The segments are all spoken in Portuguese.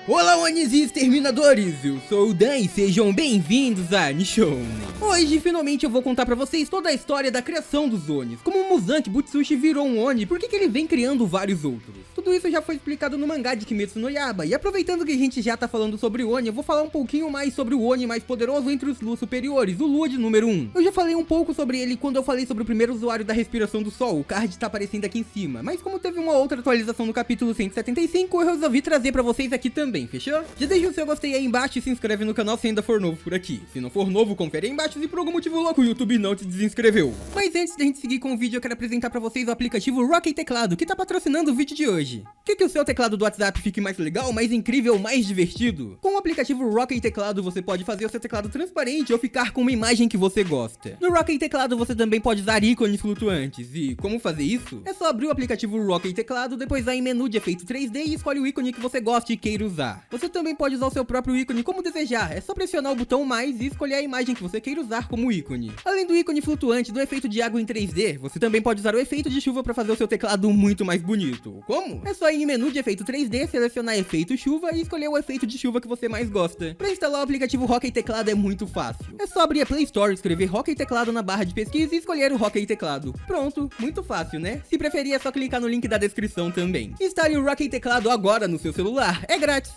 Olá, Onis e Exterminadores! Eu sou o Dan e sejam bem-vindos a Nishounen. Hoje, finalmente, eu vou contar pra vocês toda a história da criação dos Onis, como o Muzan Butsushi virou um Oni, por que ele vem criando vários outros. Tudo isso já foi explicado no mangá de Kimetsu no Yaiba, e aproveitando que a gente já tá falando sobre o Oni, eu vou falar um pouquinho mais sobre o Oni mais poderoso entre os Lu superiores, o Lude número 1. Eu já falei um pouco sobre ele quando eu falei sobre o primeiro usuário da respiração do sol, o card tá aparecendo aqui em cima, mas como teve uma outra atualização no capítulo 175, eu resolvi trazer pra vocês aqui também, fechou? Já deixa o seu gostei aí embaixo e se inscreve no canal se ainda for novo por aqui. Se não for novo, confere aí embaixo se por algum motivo louco o YouTube não te desinscreveu. Mas antes da gente seguir com o vídeo, eu quero apresentar pra vocês o aplicativo Rocket Teclado, que tá patrocinando o vídeo de hoje. Quer que o seu teclado do WhatsApp fique mais legal, mais incrível, mais divertido? Com o aplicativo Rocket Teclado, você pode fazer o seu teclado transparente ou ficar com uma imagem que você gosta. No Rocket Teclado, você também pode usar ícones flutuantes. E como fazer isso? É só abrir o aplicativo Rocket Teclado, depois vai em menu de efeito 3D e escolhe o ícone que você gosta e queira usar. Você também pode usar o seu próprio ícone como desejar, é só pressionar o botão mais e escolher a imagem que você queira usar como ícone. Além do ícone flutuante do efeito de água em 3D, você também pode usar o efeito de chuva para fazer o seu teclado muito mais bonito. Como? É só ir em menu de efeito 3D, selecionar efeito chuva e escolher o efeito de chuva que você mais gosta. Para instalar o aplicativo Rocket Teclado é muito fácil. É só abrir a Play Store, escrever Rocket Teclado na barra de pesquisa e escolher o Rocket Teclado. Pronto, muito fácil, né? Se preferir é só clicar no link da descrição também. Instale o Rocket Teclado agora no seu celular, é grátis!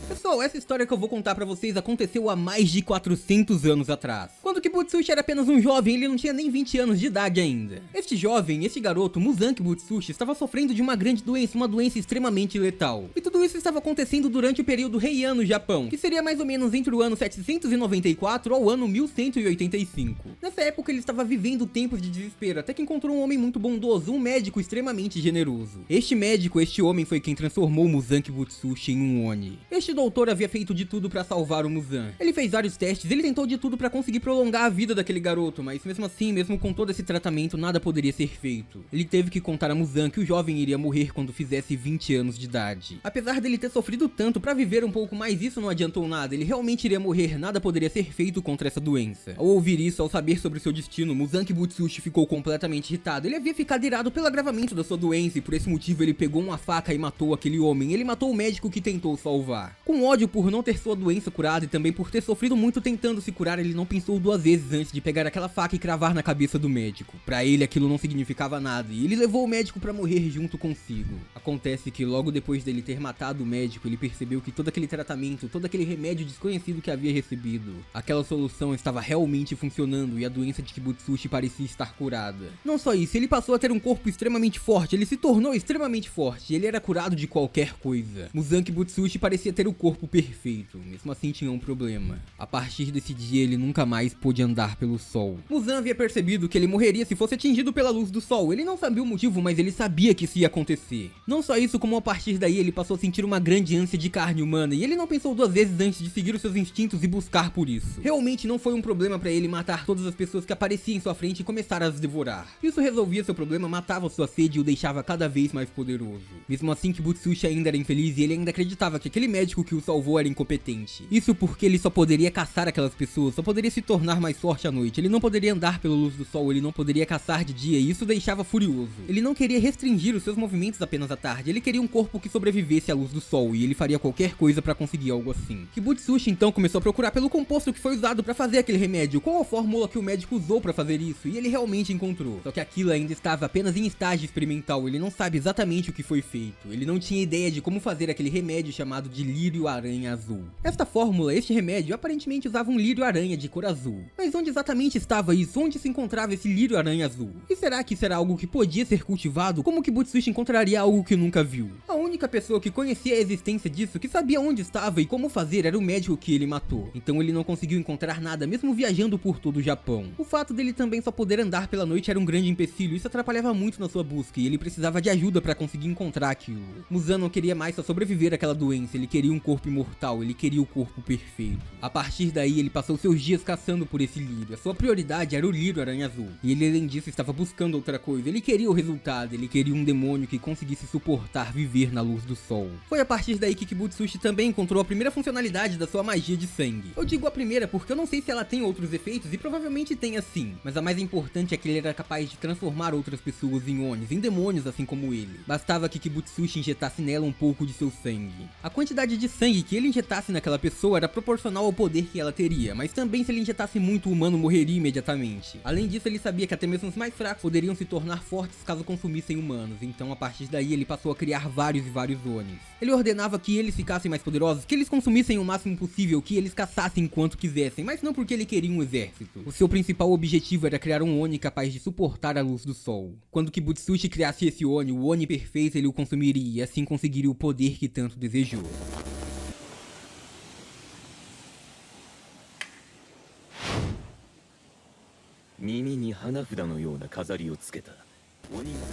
Pessoal, essa história que eu vou contar pra vocês aconteceu há mais de 400 anos atrás. Quando que Butsushi era apenas um jovem, ele não tinha nem 20 anos de idade ainda. Este garoto, Muzan Butsushi, estava sofrendo de uma grande doença, uma doença extremamente letal. E tudo isso estava acontecendo durante o período Heian no Japão, que seria mais ou menos entre o ano 794 ao ano 1185. Nessa época ele estava vivendo tempos de desespero, até que encontrou um homem muito bondoso, um médico extremamente generoso. Este homem foi quem transformou Muzan Butsushi em um Oni. Este doutor havia feito de tudo pra salvar o Muzan. Ele fez vários testes, ele tentou de tudo pra conseguir prolongar a vida daquele garoto, mas mesmo assim, mesmo com todo esse tratamento, nada poderia ser feito. Ele teve que contar a Muzan que o jovem iria morrer quando fizesse 20 anos de idade. Apesar dele ter sofrido tanto pra viver um pouco mais, isso não adiantou nada, ele realmente iria morrer, nada poderia ser feito contra essa doença. Ao ouvir isso, ao saber sobre seu destino, Muzan Butsushi ficou completamente irritado. Ele havia ficado irado pelo agravamento da sua doença e por esse motivo ele pegou uma faca e matou aquele homem. Ele matou o médico que tentou salvar. Com ódio por não ter sua doença curada e também por ter sofrido muito tentando se curar, ele não pensou duas vezes antes de pegar aquela faca e cravar na cabeça do médico. Pra ele aquilo não significava nada e ele levou o médico pra morrer junto consigo. Acontece que logo depois dele ter matado o médico, ele percebeu que todo aquele tratamento, todo aquele remédio desconhecido que havia recebido, aquela solução estava realmente funcionando e a doença de Butsushi parecia estar curada. Não só isso, ele passou a ter um corpo extremamente forte, ele se tornou extremamente forte e ele era curado de qualquer coisa. Muzan Butsushi parecia ter o corpo perfeito, mesmo assim tinha um problema. A partir desse dia ele nunca mais pôde andar pelo sol. Muzan havia percebido que ele morreria se fosse atingido pela luz do sol. Ele não sabia o motivo, mas ele sabia que isso ia acontecer. Não só isso, como a partir daí ele passou a sentir uma grande ânsia de carne humana e ele não pensou duas vezes antes de seguir os seus instintos e buscar por isso. Realmente não foi um problema pra ele matar todas as pessoas que apareciam em sua frente e começar a as devorar. Isso resolvia seu problema, matava sua sede e o deixava cada vez mais poderoso. Mesmo assim, Butsushi ainda era infeliz e ele ainda acreditava que aquele médico que o salvou era incompetente. Isso porque ele só poderia caçar aquelas pessoas, só poderia se tornar mais forte à noite. Ele não poderia andar pela luz do sol, ele não poderia caçar de dia e isso o deixava furioso. Ele não queria restringir os seus movimentos apenas à tarde, ele queria um corpo que sobrevivesse à luz do sol e ele faria qualquer coisa pra conseguir algo assim. Butsushi então começou a procurar pelo composto que foi usado pra fazer aquele remédio, qual a fórmula que o médico usou pra fazer isso, e ele realmente encontrou. Só que aquilo ainda estava apenas em estágio experimental, ele não sabe exatamente o que foi feito, ele não tinha ideia de como fazer aquele remédio chamado de lírio-aranha azul. Esta fórmula, este remédio, aparentemente usava um lírio-aranha de cor azul. Mas onde exatamente estava isso? Onde se encontrava esse lírio-aranha azul? E será que isso era algo que podia ser cultivado? Como que Butsushi encontraria algo que nunca viu? A única pessoa que conhecia a existência disso, que sabia onde estava e como fazer, era o médico que ele matou. Então ele não conseguiu encontrar nada, mesmo viajando por todo o Japão. O fato dele também só poder andar pela noite era um grande empecilho, isso atrapalhava muito na sua busca e ele precisava de ajuda para conseguir encontrar aquilo. Muzan não queria mais só sobreviver àquela doença, ele queria um corpo imortal, ele queria o corpo perfeito. A partir daí ele passou seus dias caçando por esse lírio. A sua prioridade era o lírio aranha azul. E ele, além disso, estava buscando outra coisa. Ele queria o resultado, ele queria um demônio que conseguisse suportar viver na luz do sol. Foi a partir daí que Kibutsushi também encontrou a primeira funcionalidade da sua magia de sangue. Eu digo a primeira porque eu não sei se ela tem outros efeitos, e provavelmente tenha sim. Mas a mais importante é que ele era capaz de transformar outras pessoas em Onis, em demônios assim como ele. Bastava que Kibutsushi injetasse nela um pouco de seu sangue. A quantidade de sangue que ele injetasse naquela pessoa era proporcional ao poder que ela teria, mas também se ele injetasse muito, o humano morreria imediatamente. Além disso, ele sabia que até mesmo os mais fracos poderiam se tornar fortes caso consumissem humanos, então a partir daí ele passou a criar vários e vários Onis. Ele ordenava que eles ficassem mais poderosos, que eles consumissem o máximo possível, que eles caçassem enquanto quisessem, mas não porque ele queria um exército. O seu principal objetivo era criar um Oni capaz de suportar a luz do sol. Quando Kibutsushi criasse esse Oni, o Oni perfeito, ele o consumiria e assim conseguiria o poder que tanto desejou.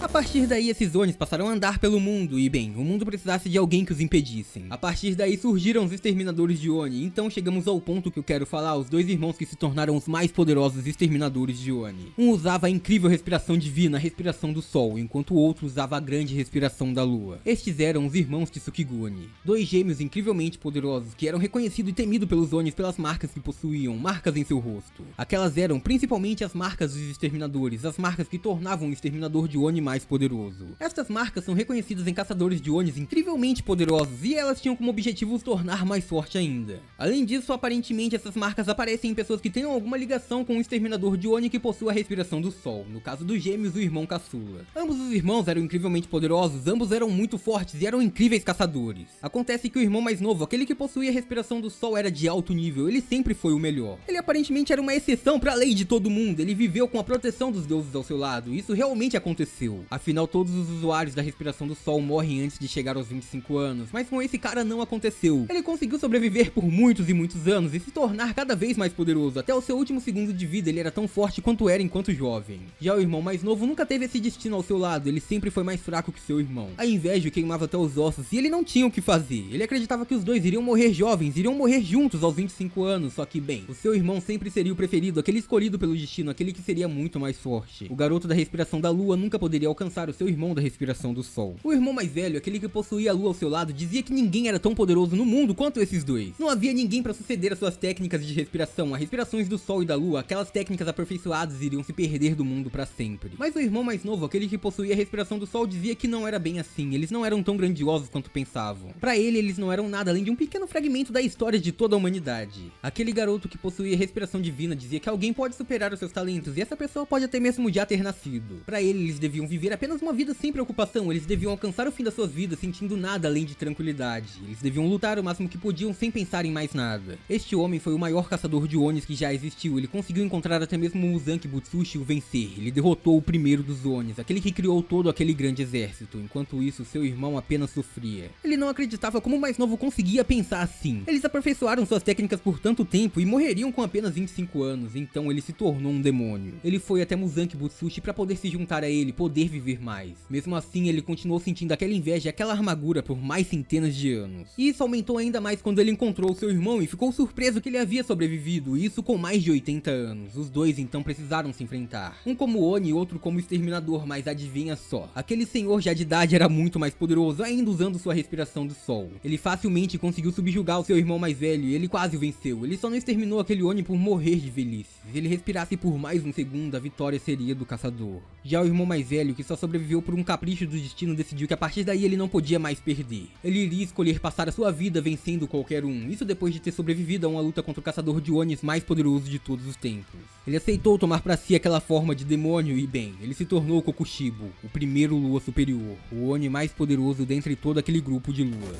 A partir daí, esses Onis passaram a andar pelo mundo e, bem, o mundo precisasse de alguém que os impedissem. A partir daí surgiram os exterminadores de Oni, então chegamos ao ponto que eu quero falar, os dois irmãos que se tornaram os mais poderosos exterminadores de Oni. Um usava a incrível respiração divina, a respiração do sol, enquanto o outro usava a grande respiração da lua. Estes eram os irmãos Tsukiguni, dois gêmeos incrivelmente poderosos que eram reconhecidos e temidos pelos Onis pelas marcas que possuíam, marcas em seu rosto. Aquelas eram principalmente as marcas dos exterminadores, as marcas que tornavam o exterminador de Oni mais poderoso. Estas marcas são reconhecidas em caçadores de Onis incrivelmente poderosos e elas tinham como objetivo os tornar mais forte ainda. Além disso, aparentemente essas marcas aparecem em pessoas que tenham alguma ligação com um exterminador de Oni que possua a respiração do sol, no caso dos gêmeos, o irmão caçula. Ambos os irmãos eram incrivelmente poderosos, ambos eram muito fortes e eram incríveis caçadores. Acontece que o irmão mais novo, aquele que possuía a respiração do sol, era de alto nível, ele sempre foi o melhor. Ele aparentemente era uma exceção para a lei de todo mundo, ele viveu com a proteção dos deuses ao seu lado, e isso realmente aconteceu. Afinal, todos os usuários da respiração do sol morrem antes de chegar aos 25 anos, mas com esse cara não aconteceu. Ele conseguiu sobreviver por muitos e muitos anos e se tornar cada vez mais poderoso. Até o seu último segundo de vida ele era tão forte quanto era enquanto jovem. Já o irmão mais novo nunca teve esse destino ao seu lado, ele sempre foi mais fraco que seu irmão. A inveja o queimava até os ossos e ele não tinha o que fazer. Ele acreditava que os dois iriam morrer jovens, iriam morrer juntos aos 25 anos, só que bem, o seu irmão sempre seria o preferido, aquele escolhido pelo destino, aquele que seria muito mais forte. O garoto da respiração da lua nunca poderia alcançar o seu irmão da respiração do sol. O irmão mais velho, aquele que possuía a lua ao seu lado, dizia que ninguém era tão poderoso no mundo quanto esses dois. Não havia ninguém para suceder as suas técnicas de respiração, as respirações do sol e da lua, aquelas técnicas aperfeiçoadas iriam se perder do mundo para sempre. Mas o irmão mais novo, aquele que possuía a respiração do sol, dizia que não era bem assim, eles não eram tão grandiosos quanto pensavam. Para ele, eles não eram nada além de um pequeno fragmento da história de toda a humanidade. Aquele garoto que possuía a respiração divina dizia que alguém pode superar os seus talentos e essa pessoa pode até mesmo já ter nascido. Para ele, eles deviam viver apenas uma vida sem preocupação, eles deviam alcançar o fim das suas vidas sentindo nada além de tranquilidade. Eles deviam lutar o máximo que podiam sem pensar em mais nada. Este homem foi o maior caçador de Onis que já existiu, ele conseguiu encontrar até mesmo o Muzan Kibutsushi e o vencer. Ele derrotou o primeiro dos Onis, aquele que criou todo aquele grande exército. Enquanto isso, seu irmão apenas sofria. Ele não acreditava como o mais novo conseguia pensar assim. Eles aperfeiçoaram suas técnicas por tanto tempo e morreriam com apenas 25 anos, então ele se tornou um demônio. Ele foi até Muzan Kibutsushi para poder se juntar a ele, poder viver mais. Mesmo assim, ele continuou sentindo aquela inveja e aquela amargura por mais centenas de anos. E isso aumentou ainda mais quando ele encontrou seu irmão e ficou surpreso que ele havia sobrevivido, e isso com mais de 80 anos. Os dois então precisaram se enfrentar. Um como Oni e outro como exterminador, mas adivinha só. Aquele senhor já de idade era muito mais poderoso, ainda usando sua respiração do sol. Ele facilmente conseguiu subjugar o seu irmão mais velho e ele quase o venceu. Ele só não exterminou aquele Oni por morrer de velhice. Se ele respirasse por mais um segundo, a vitória seria do caçador. Já o irmão mais velho, que só sobreviveu por um capricho do destino, decidiu que a partir daí ele não podia mais perder. Ele iria escolher passar a sua vida vencendo qualquer um, isso depois de ter sobrevivido a uma luta contra o caçador de Onis mais poderoso de todos os tempos. Ele aceitou tomar pra si aquela forma de demônio e bem, ele se tornou Kokushibo, o primeiro Lua superior, o Oni mais poderoso dentre todo aquele grupo de luas.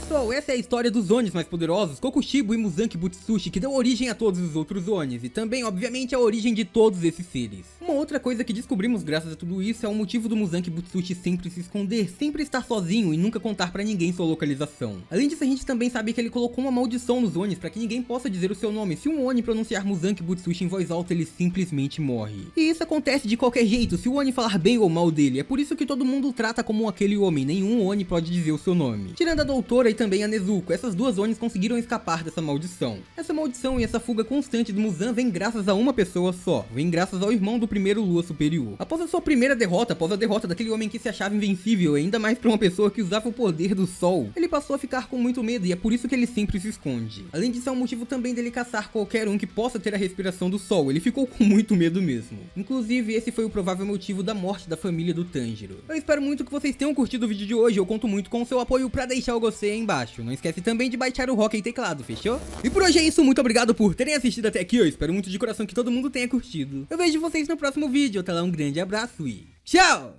pessoal, essa é a história dos Onis mais poderosos, Kokushibo e Muzanki Butsushi, que deu origem a todos os outros Onis, e também, obviamente, a origem de todos esses seres. Uma outra coisa que descobrimos graças a tudo isso é o motivo do Muzanki Butsushi sempre se esconder, sempre estar sozinho e nunca contar pra ninguém sua localização. Além disso, a gente também sabe que ele colocou uma maldição nos Onis pra que ninguém possa dizer o seu nome. Se um Oni pronunciar Muzanki Butsushi em voz alta, ele simplesmente morre. E isso acontece de qualquer jeito, se o Oni falar bem ou mal dele, é por isso que todo mundo o trata como aquele homem, nenhum Oni pode dizer o seu nome. Tirando a doutora e também a Nezuko, essas duas Onis conseguiram escapar dessa maldição. Essa maldição e essa fuga constante do Muzan vem graças a uma pessoa só, vem graças ao irmão do primeiro Lua Superior. Após a sua primeira derrota, após a derrota daquele homem que se achava invencível, ainda mais pra uma pessoa que usava o poder do sol, ele passou a ficar com muito medo e é por isso que ele sempre se esconde. Além disso, é um motivo também dele caçar qualquer um que possa ter a respiração do sol, ele ficou com muito medo mesmo. Inclusive, esse foi o provável motivo da morte da família do Tanjiro. Eu espero muito que vocês tenham curtido o vídeo de hoje, eu conto muito com o seu apoio pra deixar o gostei aí embaixo. Não esquece também de baixar o Rock e teclado, fechou? E por hoje é isso, muito obrigado por terem assistido até aqui, eu espero muito de coração que todo mundo tenha curtido. Eu vejo vocês no próximo vídeo, até lá um grande abraço e tchau!